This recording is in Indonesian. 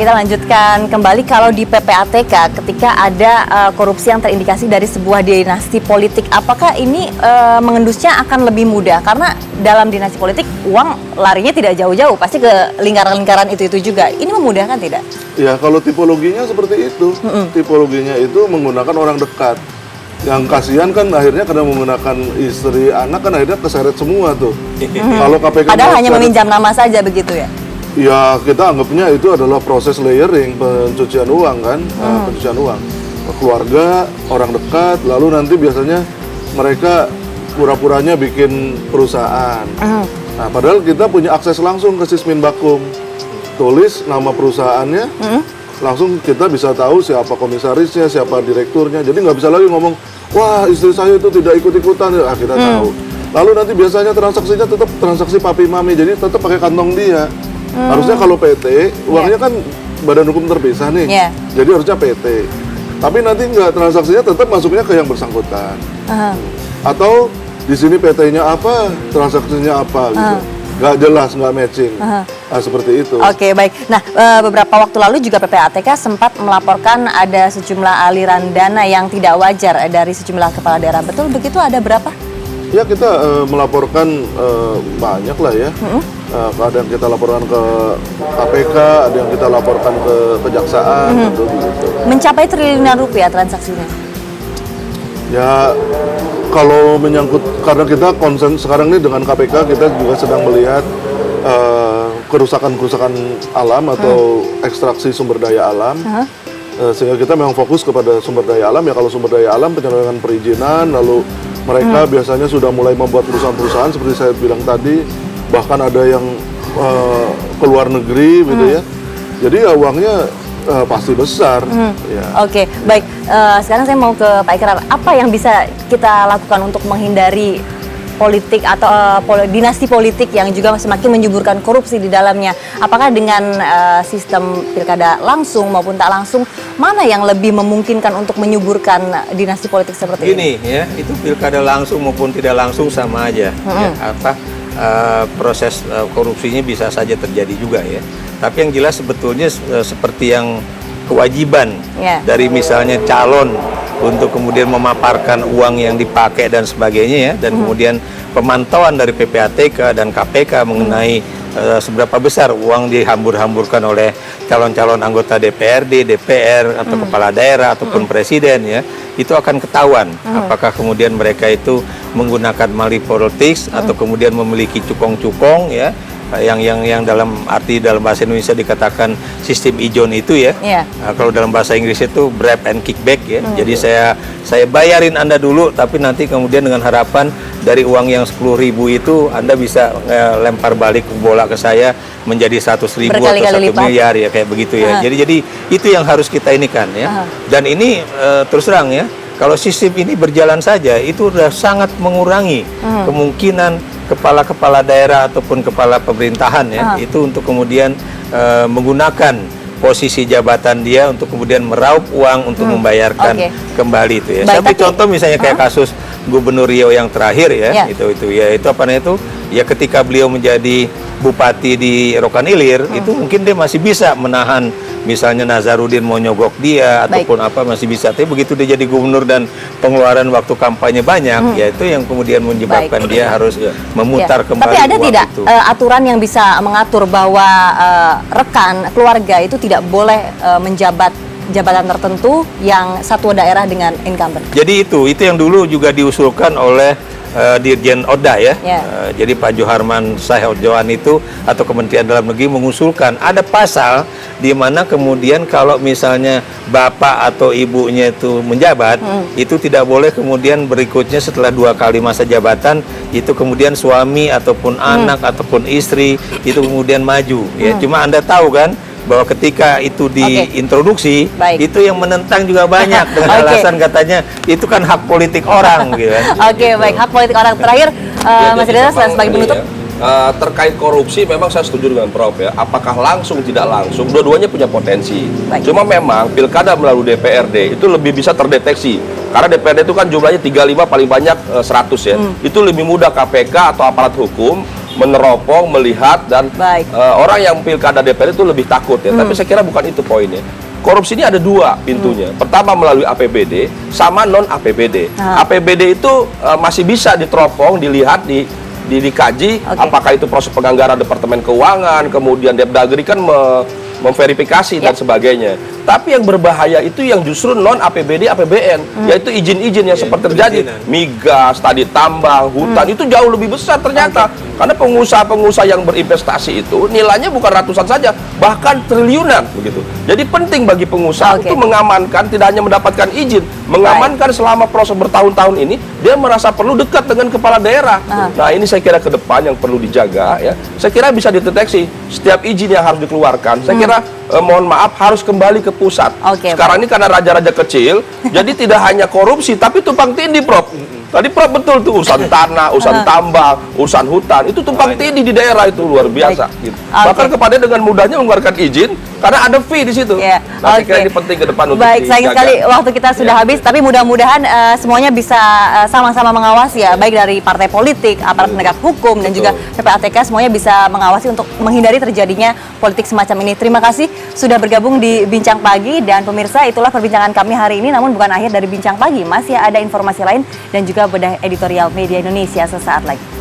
kita lanjutkan kembali. Kalau di PPATK ketika ada korupsi yang terindikasi dari sebuah dinasti politik, apakah ini mengendusnya akan lebih mudah? Karena dalam dinasti politik uang larinya tidak jauh-jauh, pasti ke lingkaran-lingkaran itu juga. Ini memudahkan tidak? Ya, kalau tipologinya seperti itu. Tipologinya itu menggunakan orang dekat. Yang kasihan kan akhirnya karena menggunakan istri, anak kan akhirnya keseret semua tuh. Kalau KPK padahal hanya meminjam nama saja begitu ya? Ya, kita anggapnya itu adalah proses layering, pencucian uang kan, pencucian uang. Keluarga, orang dekat, lalu nanti biasanya mereka pura-puranya bikin perusahaan. Nah, padahal kita punya akses langsung ke Sisminbakum. Tulis nama perusahaannya, langsung kita bisa tahu siapa komisarisnya, siapa direkturnya. Jadi nggak bisa lagi ngomong, wah istri saya itu tidak ikut-ikutan, ya kita tahu. Lalu nanti biasanya transaksinya tetap transaksi papi mami, jadi tetap pakai kantong dia. Harusnya kalau PT, uangnya kan badan hukum terpisah nih, jadi harusnya PT. Tapi nanti nggak, transaksinya tetap masuknya ke yang bersangkutan. Atau di sini PT-nya apa, transaksinya apa gitu. Nggak jelas, nggak matching. Nah, seperti itu. Oke, baik. Nah, beberapa waktu lalu juga PPATK sempat melaporkan ada sejumlah aliran dana yang tidak wajar dari sejumlah kepala daerah. Betul begitu? Ada berapa? Ya, kita melaporkan banyak lah ya. Ada yang kita laporkan ke KPK, ada yang kita laporkan ke Kejaksaan, gitu. Mencapai triliunan rupiah transaksinya? Ya, kalau menyangkut, karena kita concern sekarang ini dengan KPK, kita juga sedang melihat kerusakan-kerusakan alam atau ekstraksi sumber daya alam. Sehingga kita memang fokus kepada sumber daya alam. Ya, kalau sumber daya alam, penyelenggaraan perizinan, lalu mereka biasanya sudah mulai membuat perusahaan-perusahaan seperti saya bilang tadi, bahkan ada yang ke luar negeri gitu ya. Jadi ya uangnya pasti besar. Ya. Oke, baik. Sekarang saya mau ke Pak Ikrar. Apa yang bisa kita lakukan untuk menghindari politik atau dinasti politik yang juga semakin menyuburkan korupsi di dalamnya? Apakah dengan sistem pilkada langsung maupun tak langsung, mana yang lebih memungkinkan untuk menyuburkan dinasti politik seperti ini? Gini ya, itu pilkada langsung maupun tidak langsung sama aja. Ya, proses korupsinya bisa saja terjadi juga ya. Tapi yang jelas sebetulnya seperti yang kewajiban dari misalnya calon untuk kemudian memaparkan uang yang dipakai dan sebagainya ya, dan kemudian pemantauan dari PPATK dan KPK mengenai seberapa besar uang dihambur-hamburkan oleh calon-calon anggota DPRD, DPR atau kepala daerah ataupun presiden ya, itu akan ketahuan apakah kemudian mereka itu menggunakan money politics atau kemudian memiliki cukong-cukong ya, yang dalam arti dalam bahasa Indonesia dikatakan sistem ijon itu ya. Kalau dalam bahasa Inggris itu bribe and kickback ya. Jadi saya bayarin Anda dulu, tapi nanti kemudian dengan harapan dari uang yang 10.000 itu Anda bisa lempar balik bola ke saya menjadi 100.000 atau 1 miliar ya, kayak begitu ya. Jadi itu yang harus kita ini kan ya. Dan ini terus terang ya, kalau sistem ini berjalan saja itu sudah sangat mengurangi kemungkinan kepala-kepala daerah ataupun kepala pemerintahan ya, itu untuk kemudian menggunakan posisi jabatan dia untuk kemudian meraup uang untuk membayarkan kembali itu ya. Saya contoh misalnya kayak kasus Gubernur Riau yang terakhir ya, itu apa namanya itu ya, ketika beliau menjadi bupati di Rokan Ilir itu mungkin dia masih bisa menahan misalnya Nazarudin mau nyogok dia ataupun apa, masih bisa. Tapi begitu dia jadi gubernur dan pengeluaran waktu kampanye banyak, ya itu yang kemudian menyebabkan dia harus memutar kembali. Tapi ada uang tidak itu. Aturan yang bisa mengatur bahwa rekan keluarga itu tidak boleh menjabat jabatan tertentu yang satu daerah dengan incumbent? Jadi itu yang dulu juga diusulkan oleh Dirjen Oda ya. Jadi Pak Joharman Sahodjoan itu atau Kementerian Dalam Negeri mengusulkan ada pasal di mana kemudian kalau misalnya bapak atau ibunya itu menjabat, itu tidak boleh kemudian berikutnya setelah 2 kali masa jabatan itu kemudian suami ataupun anak ataupun istri itu kemudian maju ya. Cuma Anda tahu kan bahwa ketika itu diintroduksi, itu yang menentang juga banyak dengan alasan katanya itu kan hak politik orang gitu kan. Baik, hak politik orang. Terakhir Mas Reza sebagai penutup. Terkait korupsi memang saya setuju dengan Prof ya. Apakah langsung tidak langsung, dua-duanya punya potensi. Cuma memang pilkada melalui DPRD itu lebih bisa terdeteksi. Karena DPRD itu kan jumlahnya 35 paling banyak 100 ya. Itu lebih mudah KPK atau aparat hukum meneropong, melihat dan Baik. orang yang pilkada DPR itu lebih takut ya. Tapi saya kira bukan itu poinnya. Korupsi ini ada dua pintunya. Pertama melalui APBD sama non APBD. APBD itu masih bisa diteropong, dilihat, dikaji apakah itu proses penganggaran Departemen Keuangan, kemudian Depdagri kan memverifikasi dan sebagainya. Tapi yang berbahaya itu yang justru non APBD APBN, yaitu izin-izin yang seperti terjadi migas, tadi tambang, hutan itu jauh lebih besar ternyata. Karena pengusaha-pengusaha yang berinvestasi itu nilainya bukan ratusan saja, bahkan triliunan begitu. Jadi penting bagi pengusaha untuk mengamankan, tidak hanya mendapatkan izin, mengamankan selama proses bertahun-tahun ini dia merasa perlu dekat dengan kepala daerah. Nah, ini saya kira ke depan yang perlu dijaga ya. Saya kira bisa dideteksi setiap izin yang harus dikeluarkan. Saya kira mohon maaf harus kembali ke pusat. Sekarang ini karena raja-raja kecil, jadi tidak hanya korupsi tapi tumpang tindih, Prof. Tadi Prof betul tuh urusan tanah, urusan tambang, urusan hutan itu tumpang tindih di daerah itu luar biasa. Gitu. Bahkan kepada dengan mudahnya mengeluarkan izin karena ada fee di situ. Nah, saya kira ini penting ke depan untuk Baik, sayang sekali waktu kita sudah habis, tapi mudah-mudahan semuanya bisa sama-sama mengawasi ya, baik dari partai politik, aparat penegak hukum dan juga PPATK semuanya bisa mengawasi untuk menghindari terjadinya politik semacam ini. Terima kasih sudah bergabung di Bincang Pagi dan pemirsa, itulah perbincangan kami hari ini, namun bukan akhir dari Bincang Pagi, masih ada informasi lain dan juga bedah editorial Media Indonesia sesaat lagi.